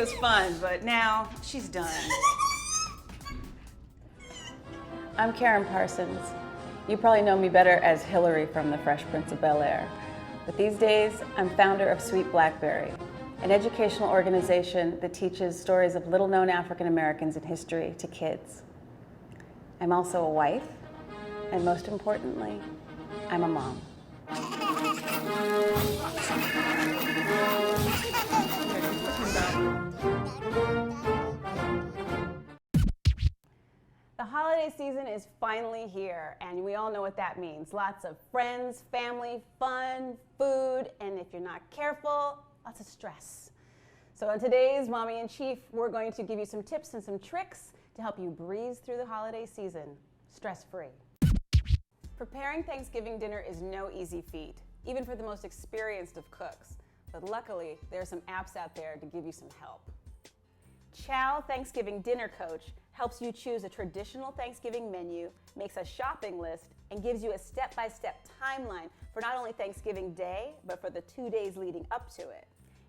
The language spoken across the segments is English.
was fun, but now she's done. I'm Karen Parsons. You probably know me better as Hillary from The Fresh Prince of Bel-Air. But these days, I'm founder of Sweet Blackberry, an educational organization that teaches stories of little-known African Americans in history to kids. I'm also a wife, and most importantly, I'm a mom. The holiday season is finally here, and we all know what that means. Lots of friends, family, fun, food, and if you're not careful, lots of stress. So on today's Mommy in Chief, we're going to give you some tips and some tricks to help you breeze through the holiday season, stress-free. Preparing Thanksgiving dinner is no easy feat, even for the most experienced of cooks. But luckily, there are some apps out there to give you some help. Chow Thanksgiving Dinner Coach helps you choose a traditional Thanksgiving menu, makes a shopping list, and gives you a step-by-step timeline for not only Thanksgiving Day, but for the 2 days leading up to it.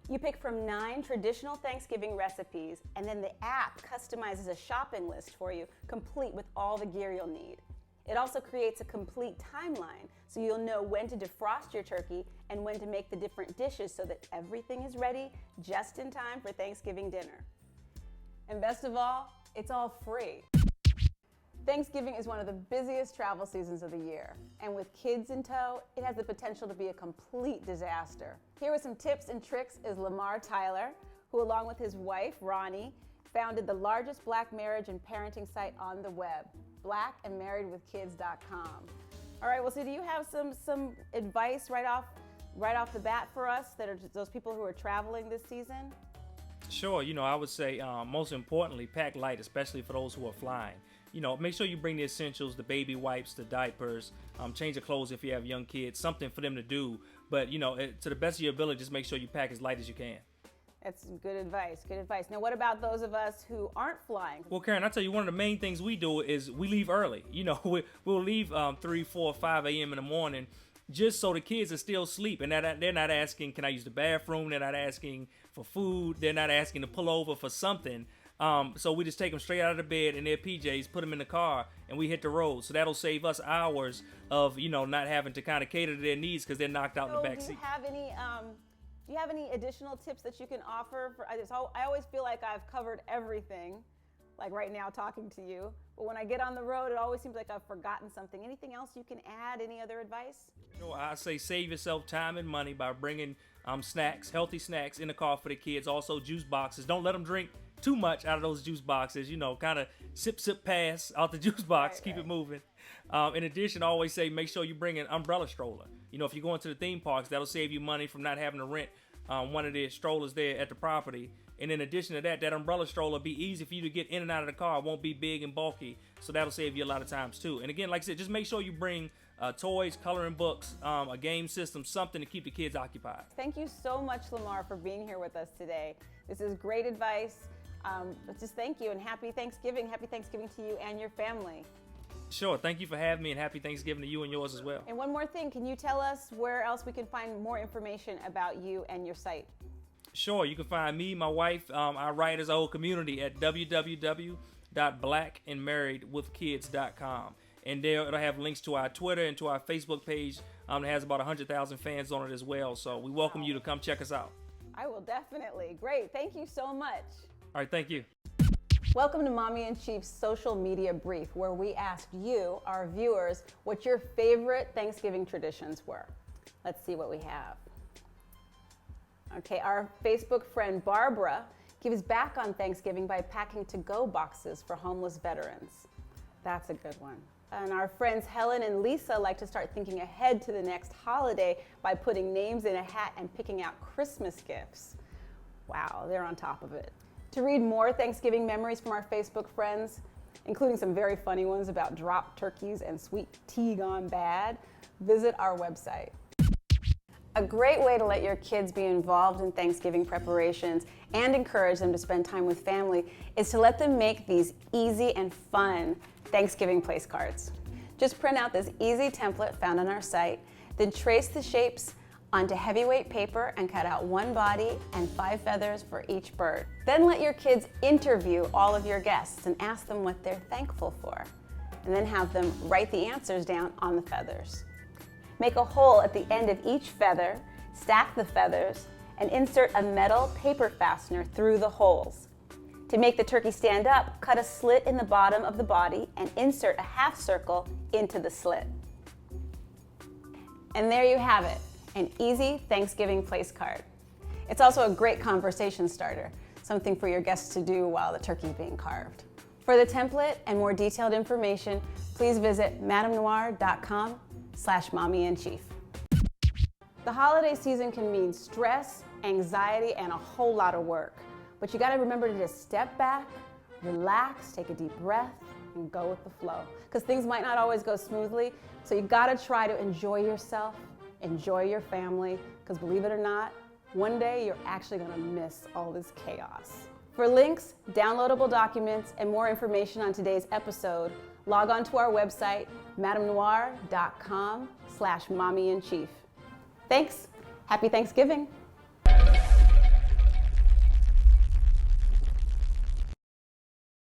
You pick from 9 traditional Thanksgiving recipes, and then the app customizes a shopping list for you, complete with all the gear you'll need. It also creates a complete timeline, so you'll know when to defrost your turkey and when to make the different dishes so that everything is ready just in time for Thanksgiving dinner. And best of all, it's all free. Thanksgiving is one of the busiest travel seasons of the year, and with kids in tow, it has the potential to be a complete disaster. Here with some tips and tricks is Lamar Tyler, who along with his wife, Ronnie, founded the largest Black marriage and parenting site on the web, blackandmarriedwithkids.com. All right, well, so do you have some advice right off the bat for us that are those people who are traveling this season? Sure, I would say most importantly, pack light, especially for those who are flying. Make sure you bring the essentials, the baby wipes, the diapers, change of clothes if you have young kids, something for them to do. But, to the best of your ability, just make sure you pack as light as you can. That's good advice, good advice. Now, what about those of us who aren't flying? Well, Karen, I'll tell you, one of the main things we do is we leave early. We'll leave 3, 4, 5 a.m. in the morning just so the kids are still asleep. And they're not asking, can I use the bathroom? They're not asking for food. They're not asking to pull over for something. So we just take them straight out of the bed in their PJs, put them in the car, and we hit the road. So that'll save us hours of, not having to kind of cater to their needs because they're knocked out in the back seat. Do you have any additional tips that you can offer? I always feel like I've covered everything, like right now talking to you. But when I get on the road, it always seems like I've forgotten something. Anything else you can add? Any other advice? I say save yourself time and money by bringing snacks, healthy snacks in the car for the kids. Also juice boxes. Don't let them drink too much out of those juice boxes. Kind of sip, pass out the juice box. Keep it moving. In addition, I always say make sure you bring an umbrella stroller. If you're going to the theme parks, that'll save you money from not having to rent one of the strollers there at the property. And in addition to that umbrella stroller will be easy for you to get in and out of the car. It won't be big and bulky, so that'll save you a lot of times too. And again, like I said, just make sure you bring toys, coloring books, a game system, something to keep the kids occupied. Thank you so much, Lamar, for being here with us today. This is great advice. But just thank you and happy Thanksgiving. Happy Thanksgiving to you and your family. Sure. Thank you for having me, and happy Thanksgiving to you and yours as well. And one more thing, can you tell us where else we can find more information about you and your site? Sure. You can find me, my wife, our writers, our whole community at www.blackandmarriedwithkids.com. And there it'll have links to our Twitter and to our Facebook page that has about 100,000 fans on it as well. So we welcome you to come check us out. I will definitely. Great. Thank you so much. All right. Thank you. Welcome to Mommy in Chief's social media brief, where we asked you, our viewers, what your favorite Thanksgiving traditions were. Let's see what we have. Okay, our Facebook friend Barbara gives back on Thanksgiving by packing to-go boxes for homeless veterans. That's a good one. And our friends Helen and Lisa like to start thinking ahead to the next holiday by putting names in a hat and picking out Christmas gifts. Wow, they're on top of it. To read more Thanksgiving memories from our Facebook friends, including some very funny ones about dropped turkeys and sweet tea gone bad, visit our website. A great way to let your kids be involved in Thanksgiving preparations and encourage them to spend time with family is to let them make these easy and fun Thanksgiving place cards. Just print out this easy template found on our site, then trace the shapes onto heavyweight paper and cut out 1 body and 5 feathers for each bird. Then let your kids interview all of your guests and ask them what they're thankful for. And then have them write the answers down on the feathers. Make a hole at the end of each feather, stack the feathers, and insert a metal paper fastener through the holes. To make the turkey stand up, cut a slit in the bottom of the body and insert a half circle into the slit. And there you have it, an easy Thanksgiving place card. It's also a great conversation starter, something for your guests to do while the turkey's being carved. For the template and more detailed information, please visit madamenoir.com/mommyandchief. The holiday season can mean stress, anxiety, and a whole lot of work. But you gotta remember to just step back, relax, take a deep breath, and go with the flow. Because things might not always go smoothly, so you gotta try to enjoy yourself, enjoy your family, because believe it or not, one day you're actually gonna miss all this chaos. For links, downloadable documents, and more information on today's episode, log on to our website, madamenoir.com/mommyandchief. Thanks. Happy Thanksgiving.